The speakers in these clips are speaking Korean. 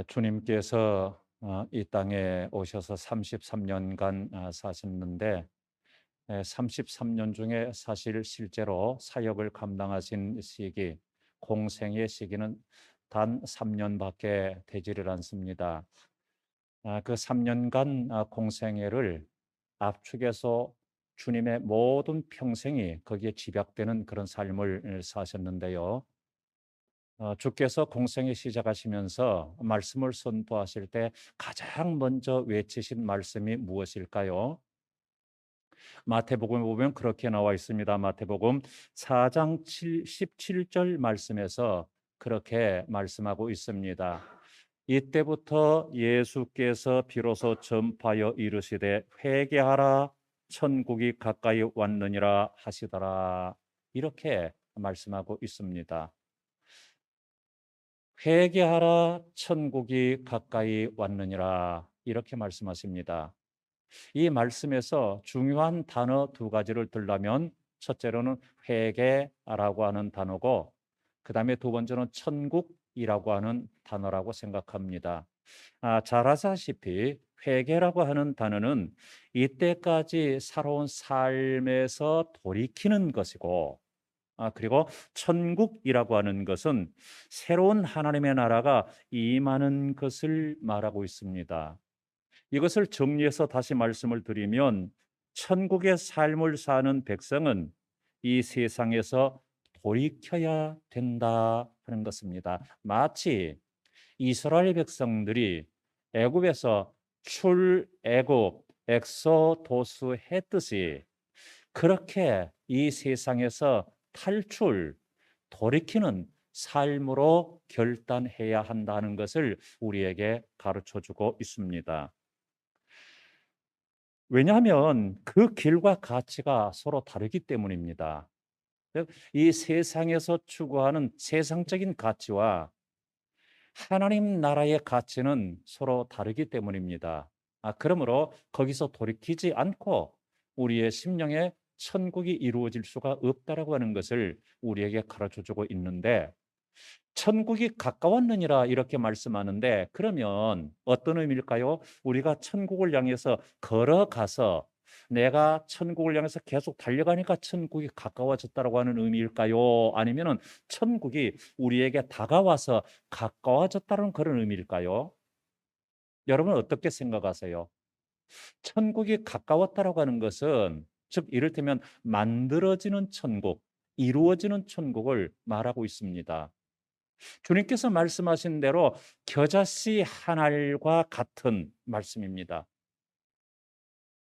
주님께서 이 땅에 오셔서 33년간 사셨는데 33년 중에 사실 실제로 사역을 감당하신 시기, 공생의 시기는 단 3년밖에 되지를 않습니다. 그 3년간 공생애를 압축해서 주님의 모든 평생이 거기에 집약되는 그런 삶을 사셨는데요. 주께서 공생애 시작하시면서 말씀을 선포하실 때 가장 먼저 외치신 말씀이 무엇일까요? 마태복음에 보면 그렇게 나와 있습니다. 마태복음 4장 17절 말씀에서 그렇게 말씀하고 있습니다. 이때부터 예수께서 비로소 전파하여 이르시되 회개하라 천국이 가까이 왔느니라 하시더라. 이렇게 말씀하고 있습니다. 회개하라 천국이 가까이 왔느니라 이렇게 말씀하십니다. 이 말씀에서 중요한 단어 두 가지를 들라면 첫째로는 회개라고 하는 단어고 그다음에 두 번째는 천국이라고 하는 단어라고 생각합니다. 잘 아시다시피 회개라고 하는 단어는 이때까지 살아온 삶에서 돌이키는 것이고 그리고 천국이라고 하는 것은 새로운 하나님의 나라가 임하는 것을 말하고 있습니다. 이것을 정리해서 다시 말씀을 드리면 천국의 삶을 사는 백성은 이 세상에서 돌이켜야 된다 하는 것입니다. 마치 이스라엘 백성들이 애굽에서 출애굽 엑소도스 했듯이 그렇게 이 세상에서 탈출, 돌이키는 삶으로 결단해야 한다는 것을 우리에게 가르쳐 주고 있습니다. 왜냐하면 그 길과 가치가 서로 다르기 때문입니다. 이 세상에서 추구하는 세상적인 가치와 하나님 나라의 가치는 서로 다르기 때문입니다. 그러므로 거기서 돌이키지 않고 우리의 심령에 천국이 이루어질 수가 없다라고 하는 것을 우리에게 가르쳐 주고 있는데 천국이 가까웠느니라 이렇게 말씀하는데 그러면 어떤 의미일까요? 우리가 천국을 향해서 걸어가서 내가 천국을 향해서 계속 달려가니까 천국이 가까워졌다라고 하는 의미일까요? 아니면은 천국이 우리에게 다가와서 가까워졌다는 그런 의미일까요? 여러분 어떻게 생각하세요? 천국이 가까웠다라고 하는 것은 즉 이를테면 만들어지는 천국, 이루어지는 천국을 말하고 있습니다. 주님께서 말씀하신 대로 겨자씨 한 알과 같은 말씀입니다.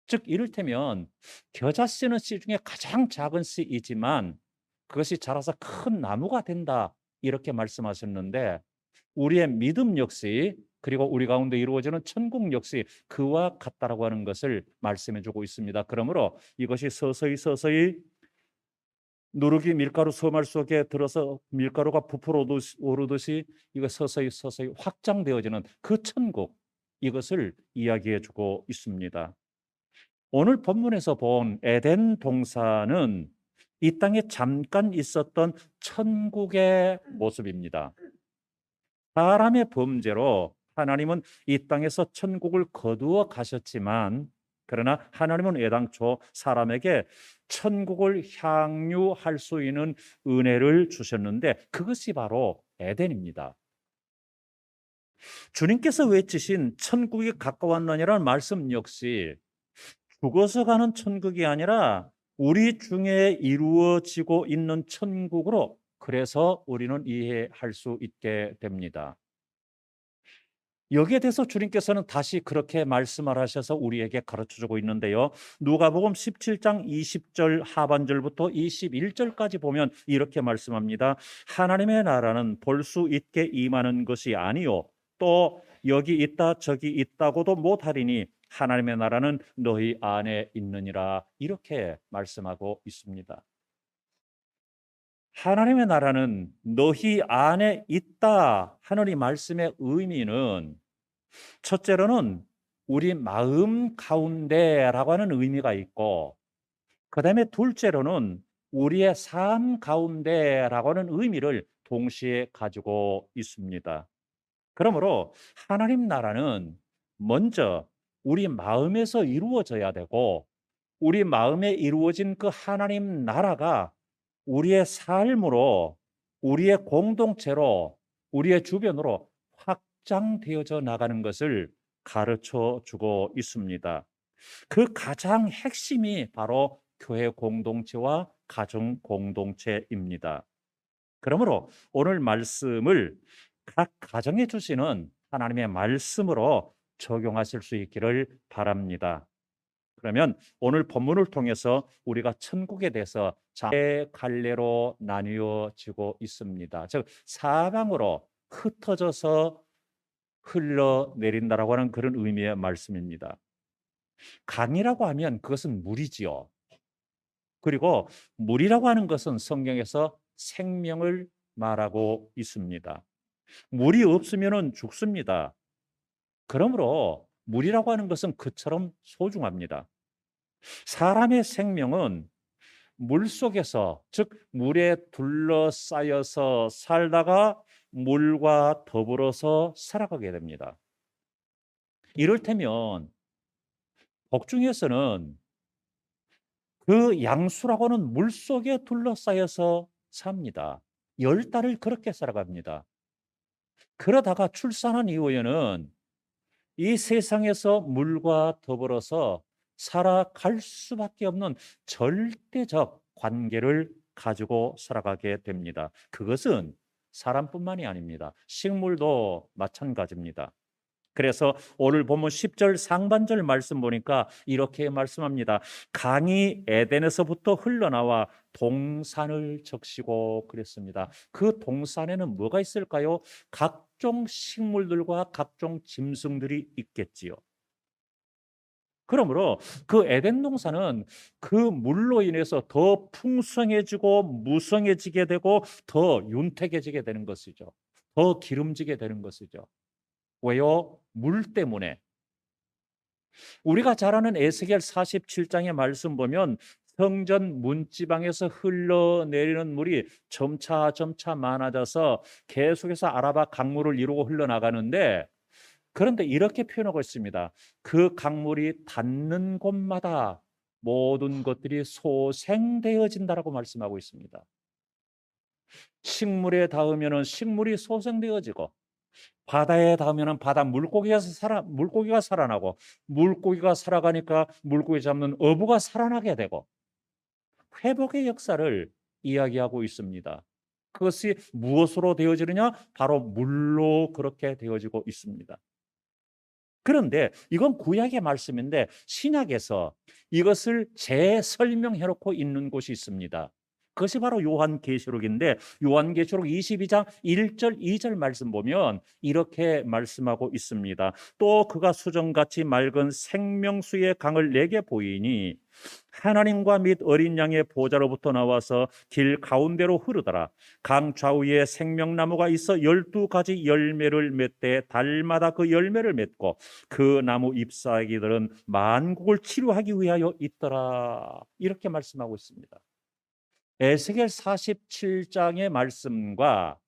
즉 이를테면 겨자씨는 씨 중에 가장 작은 씨이지만 그것이 자라서 큰 나무가 된다 이렇게 말씀하셨는데 우리의 믿음 역시 그리고 우리 가운데 이루어지는 천국 역시 그와 같다라고 하는 것을 말씀해 주고 있습니다. 그러므로 이것이 서서히 서서히 누룩이 밀가루 소말 속에 들어서 밀가루가 부풀어 오르듯이 이거 서서히 서서히 확장되어지는 그 천국 이것을 이야기해 주고 있습니다. 오늘 본문에서 본 에덴 동산은 이 땅에 잠깐 있었던 천국의 모습입니다. 사람의 범죄로 하나님은 이 땅에서 천국을 거두어 가셨지만 그러나 하나님은 애당초 사람에게 천국을 향유할 수 있는 은혜를 주셨는데 그것이 바로 에덴입니다. 주님께서 외치신 천국이 가까웠느니라는 말씀 역시 죽어서 가는 천국이 아니라 우리 중에 이루어지고 있는 천국으로 그래서 우리는 이해할 수 있게 됩니다. 여기에 대해서 주님께서는 다시 그렇게 말씀을 하셔서 우리에게 가르쳐 주고 있는데요. 누가복음 17장 20절 하반절부터 21절까지 보면 이렇게 말씀합니다. 하나님의 나라는 볼 수 있게 임하는 것이 아니요 또 여기 있다 저기 있다고도 못하리니 하나님의 나라는 너희 안에 있느니라 이렇게 말씀하고 있습니다. 하나님의 나라는 너희 안에 있다 하는 이 말씀의 의미는 첫째로는 우리 마음 가운데라고 하는 의미가 있고 그다음에 둘째로는 우리의 삶 가운데라고 하는 의미를 동시에 가지고 있습니다. 그러므로 하나님 나라는 먼저 우리 마음에서 이루어져야 되고, 우리 마음에 이루어진 그 하나님 나라가 우리의 삶으로, 우리의 공동체로, 우리의 주변으로 확장되어져 나가는 것을 가르쳐 주고 있습니다. 그 가장 핵심이 바로 교회 공동체와 가정 공동체입니다. 그러므로 오늘 말씀을 각 가정에 주시는 하나님의 말씀으로 적용하실 수 있기를 바랍니다. 그러면 오늘 본문을 통해서 우리가 천국에 대해서 네 갈래로 나뉘어지고 있습니다. 즉 사방으로 흩어져서 흘러내린다라고 하는 그런 의미의 말씀입니다. 강이라고 하면 그것은 물이지요. 그리고 물이라고 하는 것은 성경에서 생명을 말하고 있습니다. 물이 없으면 죽습니다. 그러므로 물이라고 하는 것은 그처럼 소중합니다. 사람의 생명은 물 속에서, 즉 물에 둘러싸여서 살다가 물과 더불어서 살아가게 됩니다. 이를테면 복중에서는 그 양수라고는 물 속에 둘러싸여서 삽니다. 10달을 그렇게 살아갑니다. 그러다가 출산한 이후에는 이 세상에서 물과 더불어서 살아갈 수밖에 없는 절대적 관계를 가지고 살아가게 됩니다. 그것은 사람뿐만이 아닙니다. 식물도 마찬가지입니다. 그래서 오늘 본문 10절 상반절 말씀 보니까 이렇게 말씀합니다. 강이 에덴에서부터 흘러나와 동산을 적시고 그랬습니다. 그 동산에는 뭐가 있을까요? 각종 식물들과 각종 짐승들이 있겠지요. 그러므로 그 에덴 동산은 그 물로 인해서 더 풍성해지고 무성해지게 되고 더 윤택해지게 되는 것이죠. 더 기름지게 되는 것이죠. 왜요? 물 때문에. 우리가 잘 아는 에스겔 47장의 말씀 보면 성전 문지방에서 흘러내리는 물이 점차 많아져서 계속해서 아라바 강물을 이루고 흘러나가는데, 그런데 이렇게 표현하고 있습니다. 그 강물이 닿는 곳마다 모든 것들이 소생되어진다라고 말씀하고 있습니다. 식물에 닿으면 식물이 소생되어지고, 바다에 닿으면 바다 물고기가 살아나고, 물고기가 살아가니까 물고기 잡는 어부가 살아나게 되고, 회복의 역사를 이야기하고 있습니다. 그것이 무엇으로 되어지느냐? 바로 물로 그렇게 되어지고 있습니다. 그런데 이건 구약의 말씀인데 신약에서 이것을 재설명해 놓고 있는 곳이 있습니다. 그것이 바로 요한계시록인데, 요한계시록 22장 1절 2절 말씀 보면 이렇게 말씀하고 있습니다. 또 그가 수정같이 맑은 생명수의 강을 내게 보이니 하나님과 및 어린 양의 보좌로부터 나와서 길 가운데로 흐르더라. 강 좌우에 생명나무가 있어 12가지 열매를 맺되 달마다 그 열매를 맺고 그 나무 잎사귀들은 만국을 치료하기 위하여 있더라. 이렇게 말씀하고 있습니다. 에스겔 47장의 말씀과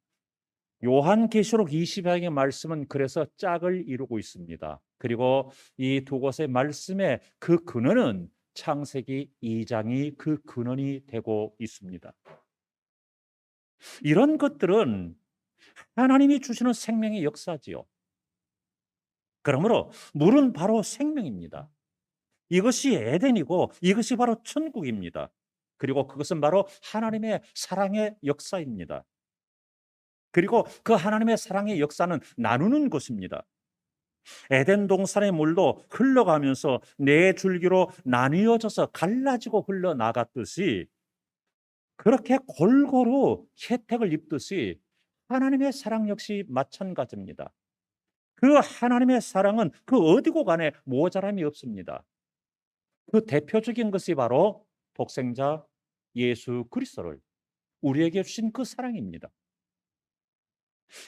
요한계시록 20장의 말씀은 그래서 짝을 이루고 있습니다. 그리고 이 두 곳의 말씀의 그 근원은 창세기 2장이 그 근원이 되고 있습니다. 이런 것들은 하나님이 주시는 생명의 역사지요. 그러므로 물은 바로 생명입니다. 이것이 에덴이고 이것이 바로 천국입니다. 그리고 그것은 바로 하나님의 사랑의 역사입니다. 그리고 그 하나님의 사랑의 역사는 나누는 것입니다. 에덴 동산의 물도 흘러가면서 네 줄기로 나뉘어져서 갈라지고 흘러나갔듯이, 그렇게 골고루 혜택을 입듯이 하나님의 사랑 역시 마찬가지입니다. 그 하나님의 사랑은 그 어디고 간에 모자람이 없습니다. 그 대표적인 것이 바로 독생자 예수 그리스도를 우리에게 주신 그 사랑입니다.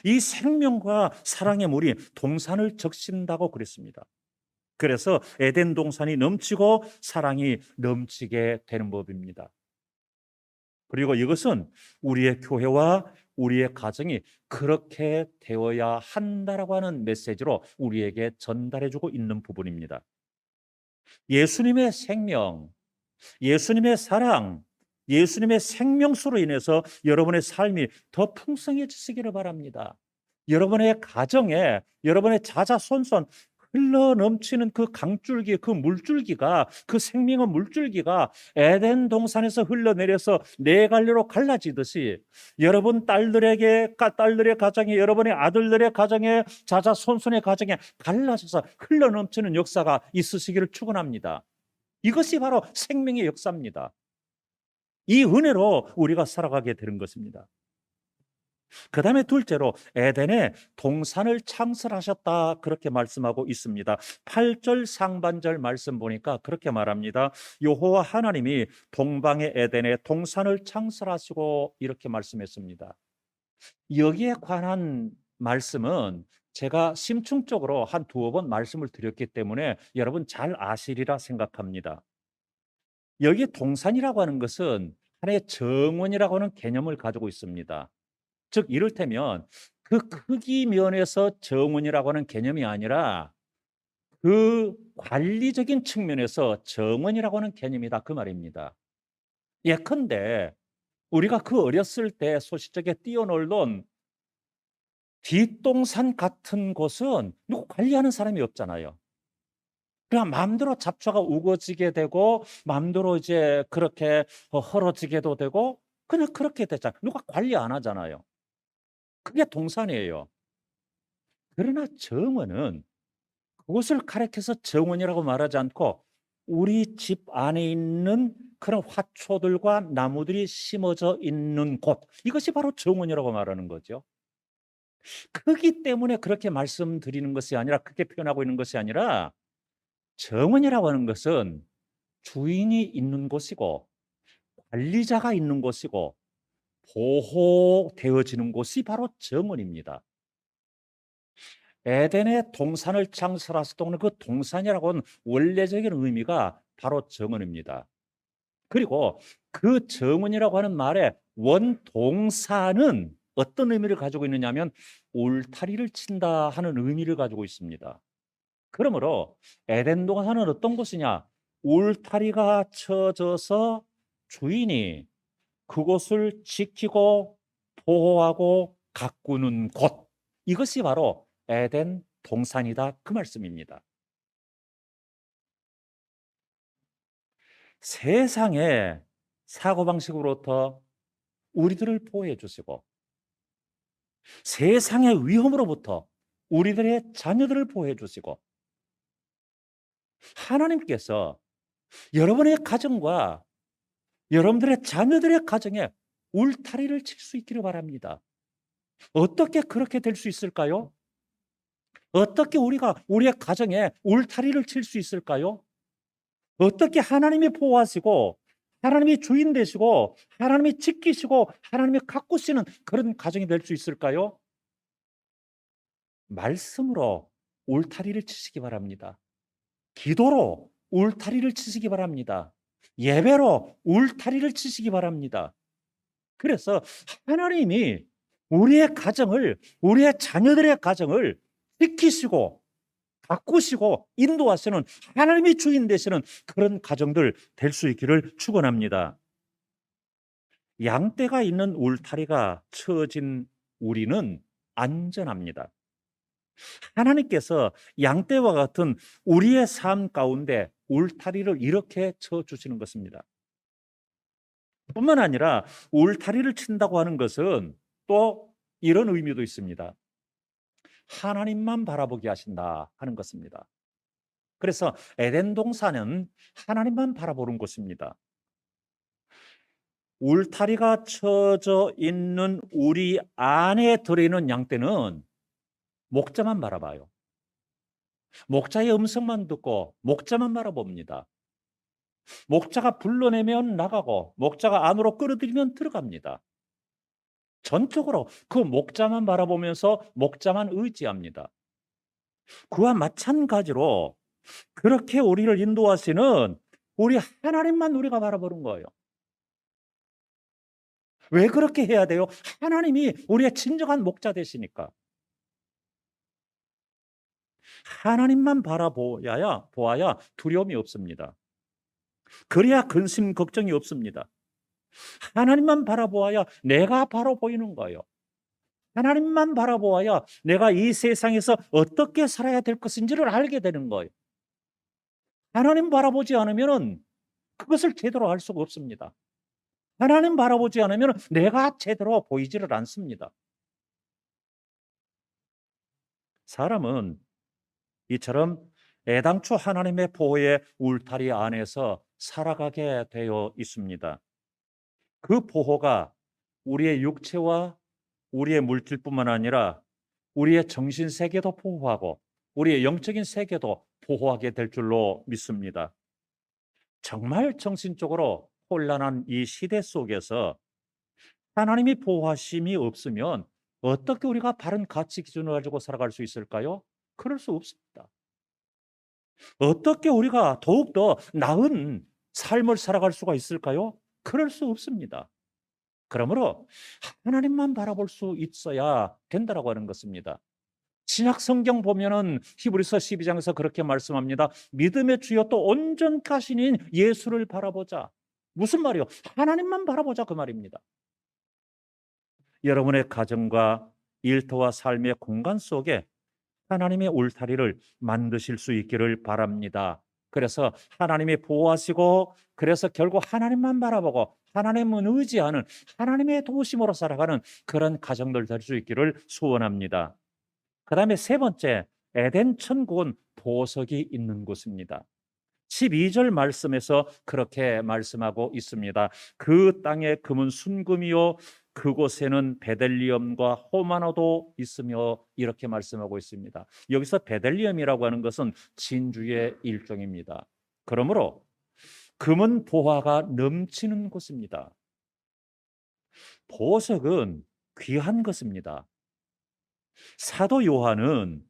이 생명과 사랑의 물이 동산을 적신다고 그랬습니다. 그래서 에덴 동산이 넘치고 사랑이 넘치게 되는 법입니다. 그리고 이것은 우리의 교회와 우리의 가정이 그렇게 되어야 한다라고 하는 메시지로 우리에게 전달해주고 있는 부분입니다. 예수님의 생명, 예수님의 사랑, 예수님의 생명수로 인해서 여러분의 삶이 더 풍성해지시기를 바랍니다. 여러분의 가정에, 여러분의 자자손손 흘러 넘치는 그 강줄기, 그 물줄기가, 그 생명의 물줄기가 에덴 동산에서 흘러내려서 네 갈래로 갈라지듯이 여러분 딸들의 가정에, 여러분의 아들들의 가정에, 자자손손의 가정에 갈라져서 흘러 넘치는 역사가 있으시기를 축원합니다. 이것이 바로 생명의 역사입니다. 이 은혜로 우리가 살아가게 되는 것입니다. 그 다음에 둘째로 에덴에 동산을 창설하셨다 그렇게 말씀하고 있습니다. 8절 상반절 말씀 보니까 그렇게 말합니다. 여호와 하나님이 동방의 에덴에 동산을 창설하시고 이렇게 말씀했습니다. 여기에 관한 말씀은 제가 심층적으로 한 두어 번 말씀을 드렸기 때문에 여러분 잘 아시리라 생각합니다. 여기 동산이라고 하는 것은 하나의 정원이라고 하는 개념을 가지고 있습니다. 즉 이를테면 그 크기 면에서 정원이라고 하는 개념이 아니라 그 관리적인 측면에서 정원이라고 하는 개념이다 그 말입니다. 예컨대 우리가 그 어렸을 때 소시적에 뛰어놀던 뒷동산 같은 곳은 누구 관리하는 사람이 없잖아요. 그냥 마음대로 잡초가 우거지게 되고 마음대로 이제 그렇게 헐어지게도 되고 그냥 그렇게 되잖아요. 누가 관리 안 하잖아요. 그게 동산이에요. 그러나 정원은 그것을 가리켜서 정원이라고 말하지 않고 우리 집 안에 있는 그런 화초들과 나무들이 심어져 있는 곳, 이것이 바로 정원이라고 말하는 거죠. 크기 때문에 그렇게 말씀드리는 것이 아니라, 그렇게 표현하고 있는 것이 아니라, 정원이라고 하는 것은 주인이 있는 곳이고 관리자가 있는 곳이고 보호되어지는 곳이 바로 정원입니다. 에덴의 동산을 창설하셨던 그 동산이라고 하는 원래적인 의미가 바로 정원입니다. 그리고 그 정원이라고 하는 말의 원동사는 어떤 의미를 가지고 있느냐면 울타리를 친다 하는 의미를 가지고 있습니다. 그러므로 에덴 동산은 어떤 곳이냐? 울타리가 쳐져서 주인이 그곳을 지키고 보호하고 가꾸는 곳, 이것이 바로 에덴 동산이다 그 말씀입니다. 세상의 사고방식으로부터 우리들을 보호해 주시고 세상의 위험으로부터 우리들의 자녀들을 보호해 주시고 하나님께서 여러분의 가정과 여러분들의 자녀들의 가정에 울타리를 칠 수 있기를 바랍니다. 어떻게 그렇게 될 수 있을까요? 어떻게 우리가 우리의 가정에 울타리를 칠 수 있을까요? 어떻게 하나님이 보호하시고 하나님이 주인 되시고 하나님이 지키시고 하나님이 가꾸시는 그런 가정이 될 수 있을까요? 말씀으로 울타리를 치시기 바랍니다. 기도로 울타리를 치시기 바랍니다. 예배로 울타리를 치시기 바랍니다. 그래서 하나님이 우리의 가정을, 우리의 자녀들의 가정을 지키시고 가꾸시고 인도하시는, 하나님이 주인 되시는 그런 가정들 될 수 있기를 축원합니다. 양떼가 있는 울타리가 쳐진 우리는 안전합니다. 하나님께서 양떼와 같은 우리의 삶 가운데 울타리를 이렇게 쳐주시는 것입니다. 뿐만 아니라 울타리를 친다고 하는 것은 또 이런 의미도 있습니다. 하나님만 바라보게 하신다 하는 것입니다. 그래서 에덴 동산은 하나님만 바라보는 곳입니다. 울타리가 쳐져 있는 우리 안에 들어있는 양떼는 목자만 바라봐요. 목자의 음성만 듣고 목자만 바라봅니다. 목자가 불러내면 나가고 목자가 안으로 끌어들이면 들어갑니다. 전적으로 그 목자만 바라보면서 목자만 의지합니다. 그와 마찬가지로 그렇게 우리를 인도하시는 우리 하나님만 우리가 바라보는 거예요. 왜 그렇게 해야 돼요? 하나님이 우리의 진정한 목자 되시니까. 하나님만 보아야 두려움이 없습니다. 그래야 근심 걱정이 없습니다. 하나님만 바라보아야 내가 바로 보이는 거예요. 하나님만 바라보아야 내가 이 세상에서 어떻게 살아야 될 것인지를 알게 되는 거예요. 하나님 바라보지 않으면 그것을 제대로 알 수가 없습니다. 하나님 바라보지 않으면 내가 제대로 보이지를 않습니다. 사람은 이처럼 애당초 하나님의 보호의 울타리 안에서 살아가게 되어 있습니다. 그 보호가 우리의 육체와 우리의 물질뿐만 아니라 우리의 정신 세계도 보호하고 우리의 영적인 세계도 보호하게 될 줄로 믿습니다. 정말 정신적으로 혼란한 이 시대 속에서 하나님이 보호하심이 없으면 어떻게 우리가 바른 가치 기준을 가지고 살아갈 수 있을까요? 그럴 수 없습니다. 어떻게 우리가 더욱더 나은 삶을 살아갈 수가 있을까요? 그럴 수 없습니다. 그러므로 하나님만 바라볼 수 있어야 된다라고 하는 것입니다. 신약 성경 보면은 히브리서 12장에서 그렇게 말씀합니다. 믿음의 주여 또 온전 가신인 예수를 바라보자. 무슨 말이요? 하나님만 바라보자 그 말입니다. 여러분의 가정과 일터와 삶의 공간 속에 하나님의 울타리를 만드실 수 있기를 바랍니다. 그래서 하나님이 보호하시고 그래서 결국 하나님만 바라보고 하나님은 의지하는 하나님의 도우심으로 살아가는 그런 가정들 될 수 있기를 소원합니다. 그 다음에 세 번째, 에덴 천국은 보석이 있는 곳입니다. 12절 말씀에서 그렇게 말씀하고 있습니다. 그 땅에 금은 순금이요 그곳에는 베델리엄과 호마노도 있으며 이렇게 말씀하고 있습니다. 여기서 베델리엄이라고 하는 것은 진주의 일종입니다. 그러므로 금은 보화가 넘치는 곳입니다. 보석은 귀한 것입니다. 사도 요한은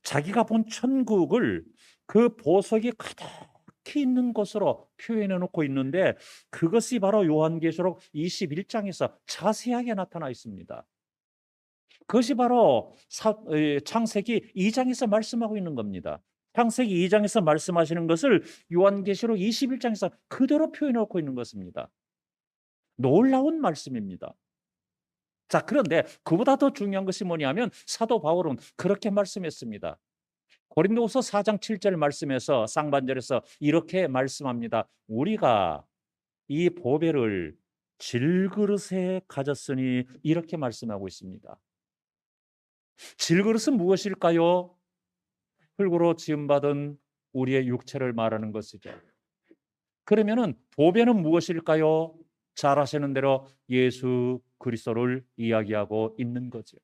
자기가 본 천국을 그 보석이 가득히 있는 것으로 표현해 놓고 있는데 그것이 바로 요한계시록 21장에서 자세하게 나타나 있습니다. 그것이 바로 창세기 2장에서 말씀하고 있는 겁니다. 창세기 2장에서 말씀하시는 것을 요한계시록 21장에서 그대로 표현해 놓고 있는 것입니다. 놀라운 말씀입니다. 자, 그런데 그보다 더 중요한 것이 뭐냐면 사도 바울은 그렇게 말씀했습니다. 고린도후서 4장 7절 말씀에서 상반절에서 이렇게 말씀합니다. 우리가 이 보배를 질그릇에 가졌으니 이렇게 말씀하고 있습니다. 질그릇은 무엇일까요? 흙으로 지음받은 우리의 육체를 말하는 것이죠. 그러면은 보배는 무엇일까요? 잘 아시는 대로 예수 그리스도를 이야기하고 있는 거죠.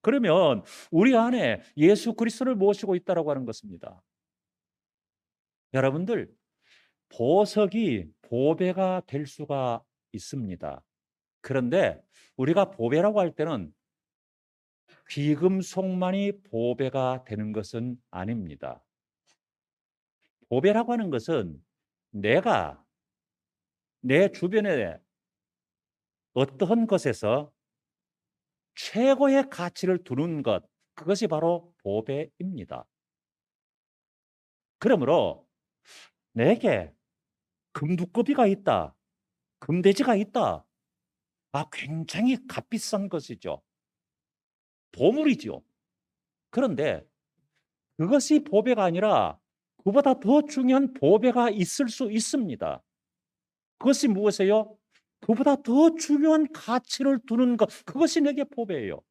그러면 우리 안에 예수 그리스도를 모시고 있다라고 하는 것입니다. 여러분들, 보석이 보배가 될 수가 있습니다. 그런데 우리가 보배라고 할 때는 귀금속만이 보배가 되는 것은 아닙니다. 보배라고 하는 것은 내가 내 주변에 어떠한 것에서 최고의 가치를 두는 것, 그것이 바로 보배입니다. 그러므로 내게 금두꺼비가 있다, 금돼지가 있다. 굉장히 값비싼 것이죠. 보물이죠. 그런데 그것이 보배가 아니라 그보다 더 중요한 보배가 있을 수 있습니다. 그것이 무엇이에요? 그보다 더 중요한 가치를 두는 것, 그것이 내게 보배예요.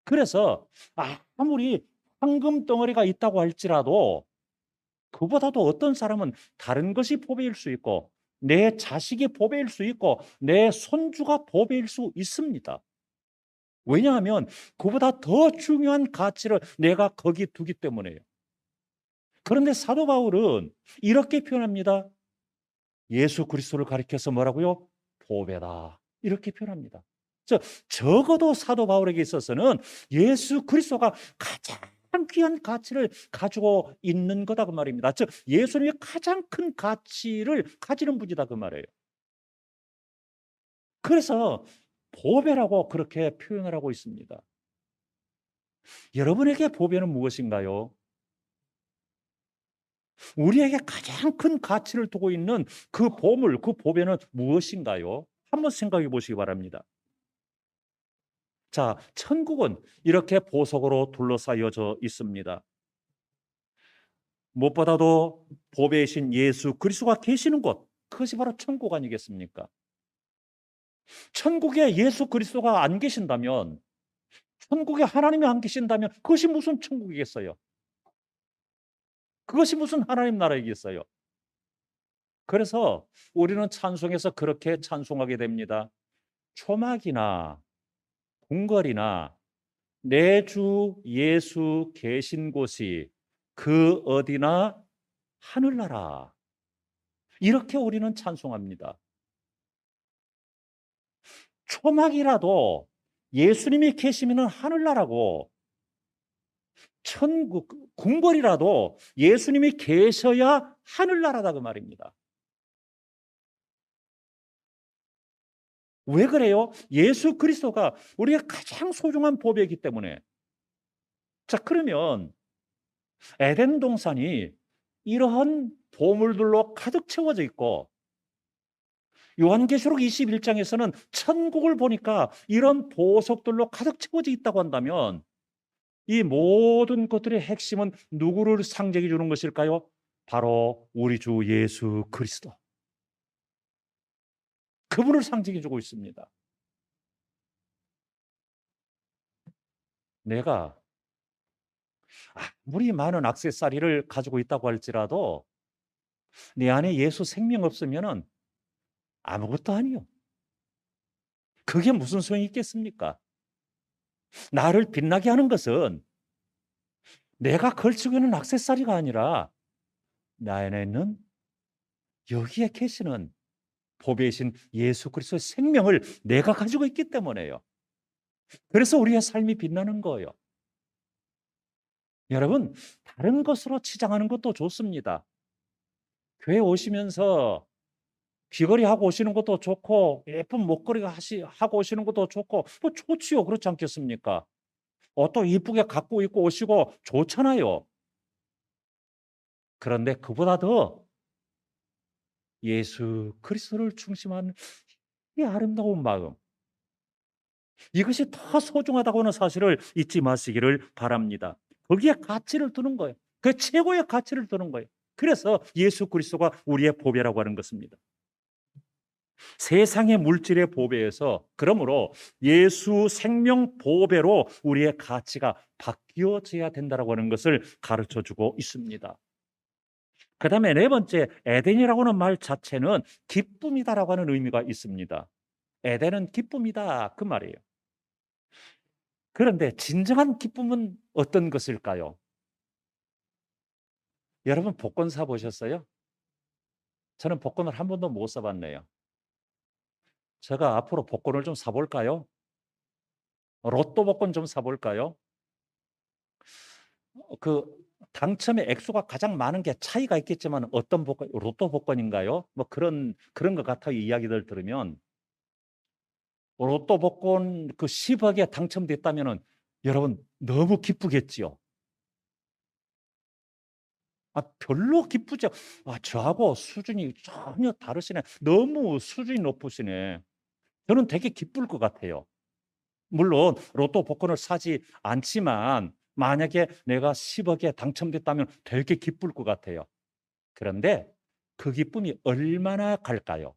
그래서 아무리 황금 덩어리가 있다고 할지라도 그보다도 어떤 사람은 다른 것이 보배일 수 있고 내 자식이 보배일 수 있고 내 손주가 보배일 수 있습니다. 왜냐하면 그보다 더 중요한 가치를 내가 거기 두기 때문에요. 그런데 사도 바울은 이렇게 표현합니다. 예수 그리스도를 가리켜서 뭐라고요? 보배다. 이렇게 표현합니다. 적어도 사도 바울에게 있어서는 예수 그리스도가 가장 귀한 가치를 가지고 있는 거다 그 말입니다. 즉 예수님이 가장 큰 가치를 가지는 분이다 그 말이에요. 그래서 보배라고 그렇게 표현을 하고 있습니다. 여러분에게 보배는 무엇인가요? 우리에게 가장 큰 가치를 두고 있는 그 보물, 그 보배는 무엇인가요? 한번 생각해 보시기 바랍니다. 자, 천국은 이렇게 보석으로 둘러싸여져 있습니다. 무엇보다도 보배이신 예수 그리스도가 계시는 곳, 그것이 바로 천국 아니겠습니까? 천국에 예수 그리스도가 안 계신다면, 천국에 하나님이 안 계신다면 그것이 무슨 천국이겠어요? 그것이 무슨 하나님 나라이겠어요? 그래서 우리는 찬송에서 그렇게 찬송하게 됩니다. 초막이나 궁궐이나 내 주 예수 계신 곳이 그 어디나 하늘나라. 이렇게 우리는 찬송합니다. 초막이라도 예수님이 계시면 하늘나라고, 천국 궁궐이라도 예수님이 계셔야 하늘나라다 그 말입니다. 왜 그래요? 예수 그리스도가 우리의 가장 소중한 보배이기 때문에. 자, 그러면 에덴 동산이 이러한 보물들로 가득 채워져 있고, 요한계시록 21장에서는 천국을 보니까 이런 보석들로 가득 채워져 있다고 한다면, 이 모든 것들의 핵심은 누구를 상징해 주는 것일까요? 바로 우리 주 예수 그리스도. 그분을 상징해 주고 있습니다. 내가 아무리 많은 액세서리를 가지고 있다고 할지라도 내 안에 예수 생명 없으면은 아무것도 아니요. 그게 무슨 소용이 있겠습니까? 나를 빛나게 하는 것은 내가 걸치고 있는 액세서리가 아니라 나 안에 있는 여기에 계시는 보배이신 예수 그리스도의 생명을 내가 가지고 있기 때문에요. 그래서 우리의 삶이 빛나는 거예요. 여러분, 다른 것으로 치장하는 것도 좋습니다. 교회 오시면서 귀걸이 하고 오시는 것도 좋고, 예쁜 목걸이 하고 오시는 것도 좋고, 뭐 좋지요. 그렇지 않겠습니까? 옷도 이쁘게 갖고 입고 오시고 좋잖아요. 그런데 그보다 더 예수 그리스도를 중심한 이 아름다운 마음, 이것이 더 소중하다고 하는 사실을 잊지 마시기를 바랍니다. 거기에 가치를 두는 거예요. 그 최고의 가치를 두는 거예요. 그래서 예수 그리스도가 우리의 보배라고 하는 것입니다. 세상의 물질의 보배에서, 그러므로 예수 생명 보배로 우리의 가치가 바뀌어져야 된다고 하는 것을 가르쳐 주고 있습니다. 그 다음에 네 번째, 에덴이라고 하는 말 자체는 기쁨이다라고 하는 의미가 있습니다. 에덴은 기쁨이다 그 말이에요. 그런데 진정한 기쁨은 어떤 것일까요? 여러분 복권 사보셨어요? 저는 복권을 한 번도 못 사봤네요. 제가 앞으로 복권을 좀 사볼까요? 로또 복권 좀 사볼까요? 그 당첨의 액수가 가장 많은 게 차이가 있겠지만 어떤 복권, 로또 복권인가요? 뭐 그런 것 같아요. 이야기들 들으면 로또 복권 그 10억에 당첨됐다면은 여러분 너무 기쁘겠지요. 별로 기쁘죠. 저하고 수준이 전혀 다르시네. 너무 수준이 높으시네. 저는 되게 기쁠 것 같아요. 물론 로또 복권을 사지 않지만 만약에 내가 10억에 당첨됐다면 되게 기쁠 것 같아요. 그런데 그 기쁨이 얼마나 갈까요?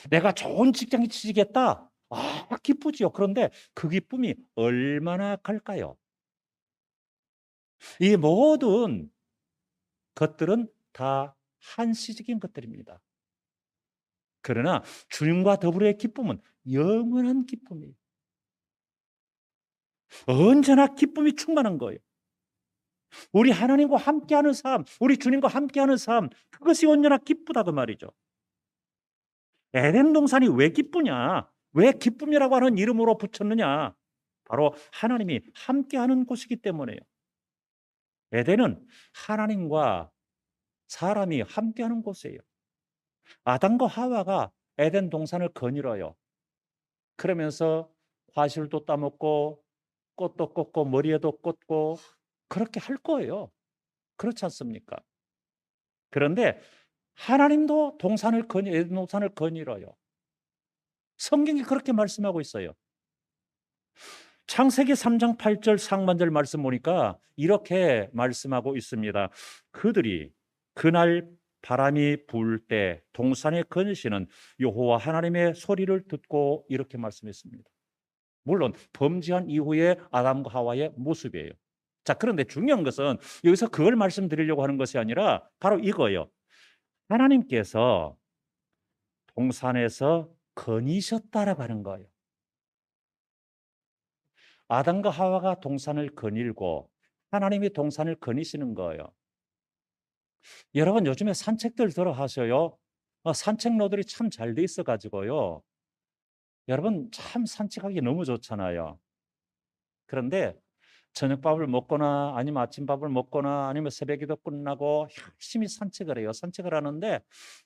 내가 좋은 직장에 취직했다. 기쁘지요. 그런데 그 기쁨이 얼마나 갈까요? 이 모든 것들은 다 한시적인 것들입니다. 그러나 주님과 더불어의 기쁨은 영원한 기쁨이에요. 언제나 기쁨이 충만한 거예요. 우리 하나님과 함께하는 삶, 우리 주님과 함께하는 삶, 그것이 언제나 기쁘다 그 말이죠. 에덴 동산이 왜 기쁘냐? 왜 기쁨이라고 하는 이름으로 붙였느냐? 바로 하나님이 함께하는 곳이기 때문에요. 에덴은 하나님과 사람이 함께하는 곳이에요. 아담과 하와가 에덴 동산을 거닐어요. 그러면서 과실도 따먹고 꽃도 꽂고 머리에도 꽂고 그렇게 할 거예요. 그렇지 않습니까? 그런데 하나님도 에덴 동산을 거닐어요. 성경이 그렇게 말씀하고 있어요. 창세기 3장 8절 상반절 말씀 보니까 이렇게 말씀하고 있습니다. 그들이 그날 바람이 불 때 동산에 거니시는 여호와 하나님의 소리를 듣고 이렇게 말씀했습니다. 물론 범죄한 이후에 아담과 하와의 모습이에요. 자, 그런데 중요한 것은 여기서 그걸 말씀드리려고 하는 것이 아니라 바로 이거예요. 하나님께서 동산에서 거니셨다라고 하는 거예요. 아담과 하와가 동산을 거닐고 하나님이 동산을 거니시는 거예요. 여러분 요즘에 산책들 들어 하셔요. 산책로들이 참 잘 돼 있어 가지고요. 여러분 참 산책하기 너무 좋잖아요. 그런데 저녁밥을 먹거나 아니면 아침밥을 먹거나 아니면 새벽기도 끝나고 열심히 산책을 해요. 산책을 하는데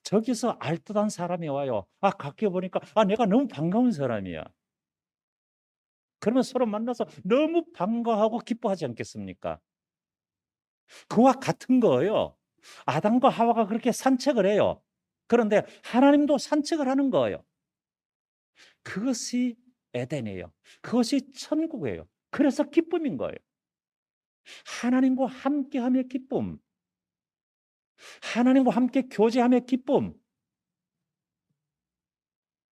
저기서 알뜰한 사람이 와요. 가까이 보니까 내가 너무 반가운 사람이야. 그러면 서로 만나서 너무 반가워하고 기뻐하지 않겠습니까? 그와 같은 거예요. 아담과 하와가 그렇게 산책을 해요. 그런데 하나님도 산책을 하는 거예요. 그것이 에덴이에요. 그것이 천국이에요. 그래서 기쁨인 거예요. 하나님과 함께함의 기쁨, 하나님과 함께 교제함의 기쁨.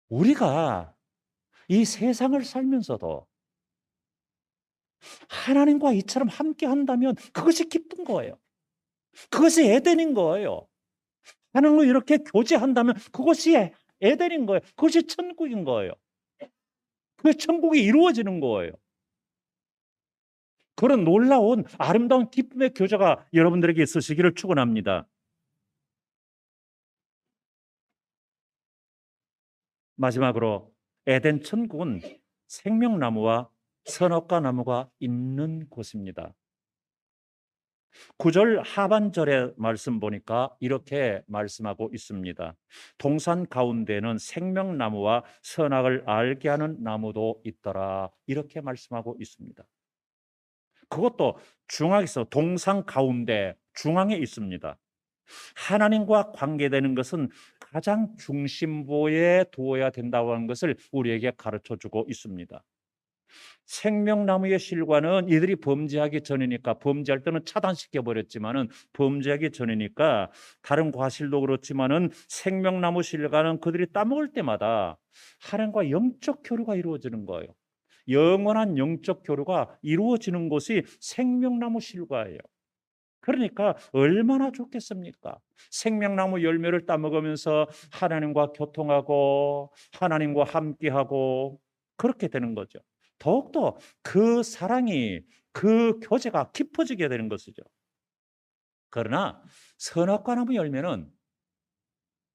우리가 이 세상을 살면서도 하나님과 이처럼 함께 한다면 그것이 기쁜 거예요. 그것이 에덴인 거예요. 하나님과 이렇게 교제한다면 그것이 에덴인 거예요. 그것이 천국인 거예요. 그 천국이 이루어지는 거예요. 그런 놀라운 아름다운 기쁨의 교제가 여러분들에게 있으시기를 축원합니다. 마지막으로 에덴 천국은 생명나무와 선악과 나무가 있는 곳입니다. 9절 하반절의 말씀 보니까 이렇게 말씀하고 있습니다. 동산 가운데는 생명나무와 선악을 알게 하는 나무도 있더라. 이렇게 말씀하고 있습니다. 그것도 중앙에서 동산 가운데 중앙에 있습니다. 하나님과 관계되는 것은 가장 중심부에 두어야 된다고 하는 것을 우리에게 가르쳐 주고 있습니다. 생명나무의 실과는 이들이 범죄하기 전이니까 범죄할 때는 차단시켜 버렸지만은 범죄하기 전이니까 다른 과실도 그렇지만은 생명나무 실과는 그들이 따먹을 때마다 하나님과 영적 교류가 이루어지는 거예요. 영원한 영적 교류가 이루어지는 곳이 생명나무 실과예요. 그러니까 얼마나 좋겠습니까? 생명나무 열매를 따먹으면서 하나님과 교통하고 하나님과 함께하고 그렇게 되는 거죠. 더욱더 그 사랑이 그 교제가 깊어지게 되는 것이죠. 그러나 선악과 나무 열매는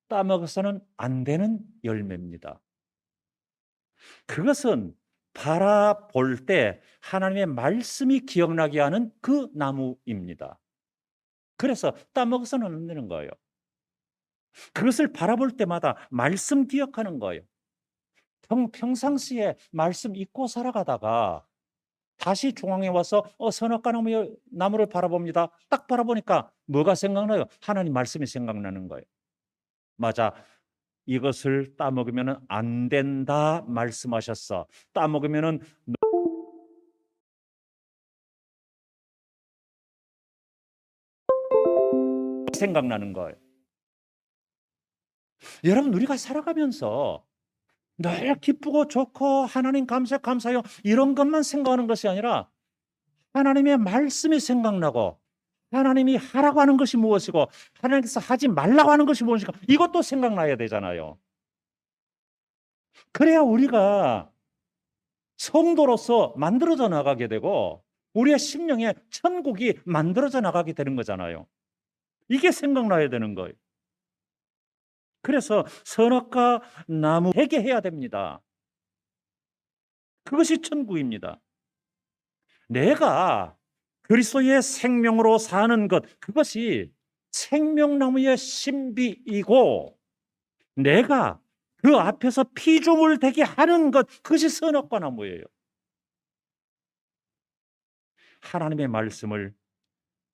따먹어서는 안 되는 열매입니다. 그것은 바라볼 때 하나님의 말씀이 기억나게 하는 그 나무입니다. 그래서 따먹어서는 안 되는 거예요. 그것을 바라볼 때마다 말씀 기억하는 거예요. 평상시에 말씀 잊고 살아가다가 다시 중앙에 와서 선악과 나무를 바라봅니다. 딱 바라보니까 뭐가 생각나요? 하나님 말씀이 생각나는 거예요. 맞아. 이것을 따먹으면 안 된다 말씀하셨어. 따먹으면 생각나는 거예요. 여러분 우리가 살아가면서 늘 기쁘고 좋고 하나님 감사해요 이런 것만 생각하는 것이 아니라 하나님의 말씀이 생각나고 하나님이 하라고 하는 것이 무엇이고 하나님께서 하지 말라고 하는 것이 무엇인가 이것도 생각나야 되잖아요. 그래야 우리가 성도로서 만들어져 나가게 되고 우리의 심령에 천국이 만들어져 나가게 되는 거잖아요. 이게 생각나야 되는 거예요. 그래서 선악과 나무 회개해야 됩니다. 그것이 천국입니다. 내가 그리스도의 생명으로 사는 것 그것이 생명나무의 신비이고 내가 그 앞에서 피조물 되게 하는 것, 그것이 선악과 나무예요. 하나님의 말씀을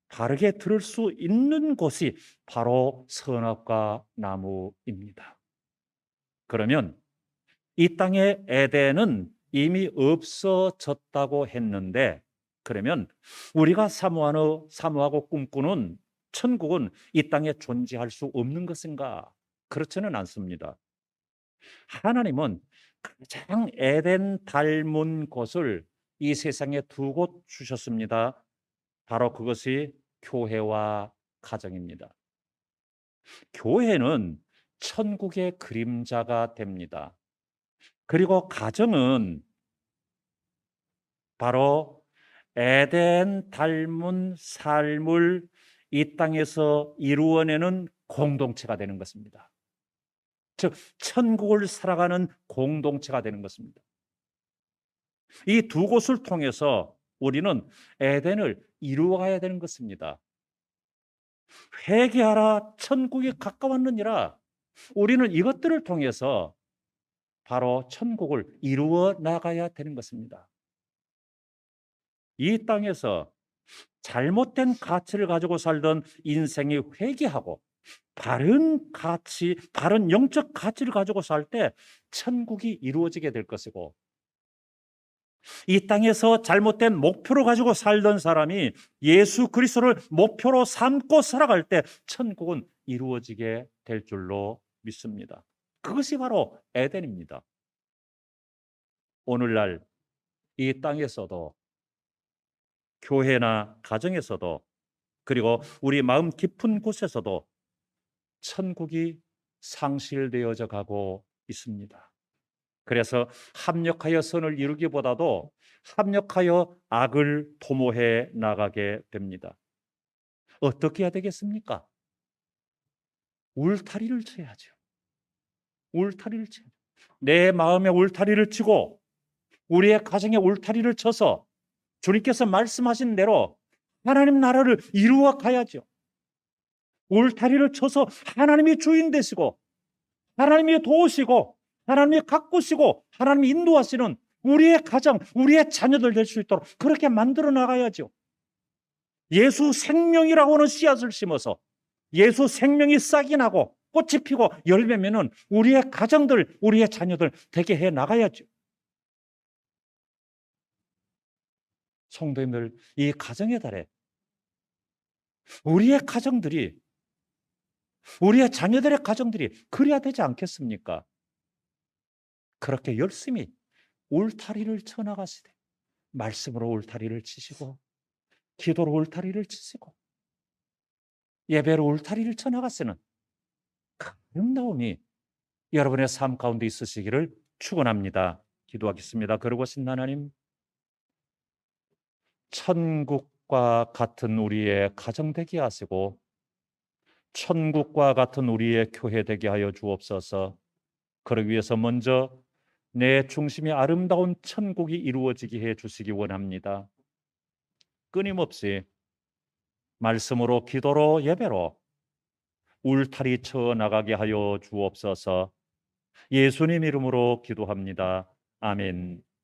바르게 들을 수 있는 곳이 바로 선악과 나무입니다. 그러면 이 땅의 에덴은 이미 없어졌다고 했는데, 그러면 우리가 사모하고 꿈꾸는 천국은 이 땅에 존재할 수 없는 것인가? 그렇지는 않습니다. 하나님은 가장 에덴 닮은 곳을 이 세상에 두 곳 주셨습니다. 바로 그것이 교회와 가정입니다. 교회는 천국의 그림자가 됩니다. 그리고 가정은 바로 에덴 닮은 삶을 이 땅에서 이루어내는 공동체가 되는 것입니다. 즉, 천국을 살아가는 공동체가 되는 것입니다. 이 두 곳을 통해서 우리는 에덴을 이루어가야 되는 것입니다. 회개하라, 천국이 가까웠느니라. 우리는 이것들을 통해서 바로 천국을 이루어 나가야 되는 것입니다. 이 땅에서 잘못된 가치를 가지고 살던 인생이 회개하고 바른 가치, 바른 영적 가치를 가지고 살 때 천국이 이루어지게 될 것이고, 이 땅에서 잘못된 목표를 가지고 살던 사람이 예수 그리스도를 목표로 삼고 살아갈 때 천국은 이루어지게 될 줄로 믿습니다. 그것이 바로 에덴입니다. 오늘날 이 땅에서도, 교회나 가정에서도, 그리고 우리 마음 깊은 곳에서도 천국이 상실되어져 가고 있습니다. 그래서 합력하여 선을 이루기보다도 합력하여 악을 도모해 나가게 됩니다. 어떻게 해야 되겠습니까? 울타리를 쳐야죠. 울타리를 쳐야죠. 내 마음에 울타리를 치고 우리의 가정에 울타리를 쳐서 주님께서 말씀하신 대로 하나님 나라를 이루어 가야죠. 울타리를 쳐서 하나님이 주인 되시고, 하나님이 도우시고, 하나님이 가꾸시고, 하나님이 인도하시는 우리의 가정, 우리의 자녀들 될 수 있도록 그렇게 만들어 나가야죠. 예수 생명이라고 하는 씨앗을 심어서 예수 생명이 싹이 나고 꽃이 피고 열매면은 우리의 가정들, 우리의 자녀들 되게 해 나가야죠. 성도님들, 이 가정의 달에 우리의 가정들이, 우리의 자녀들의 가정들이 그래야 되지 않겠습니까? 그렇게 열심히 울타리를 쳐나가시되, 말씀으로 울타리를 치시고, 기도로 울타리를 치시고, 예배로 울타리를 쳐나가시는 아름다움이 여러분의 삶 가운데 있으시기를 축원합니다. 기도하겠습니다. 거룩하신 하나님, 천국과 같은 우리의 가정 되게 하시고 천국과 같은 우리의 교회 되게 하여 주옵소서. 그러기 위해서 먼저 내 중심이 아름다운 천국이 이루어지게 해 주시기 원합니다. 끊임없이 말씀으로, 기도로, 예배로 울타리 쳐 나가게 하여 주옵소서. 예수님 이름으로 기도합니다. 아멘.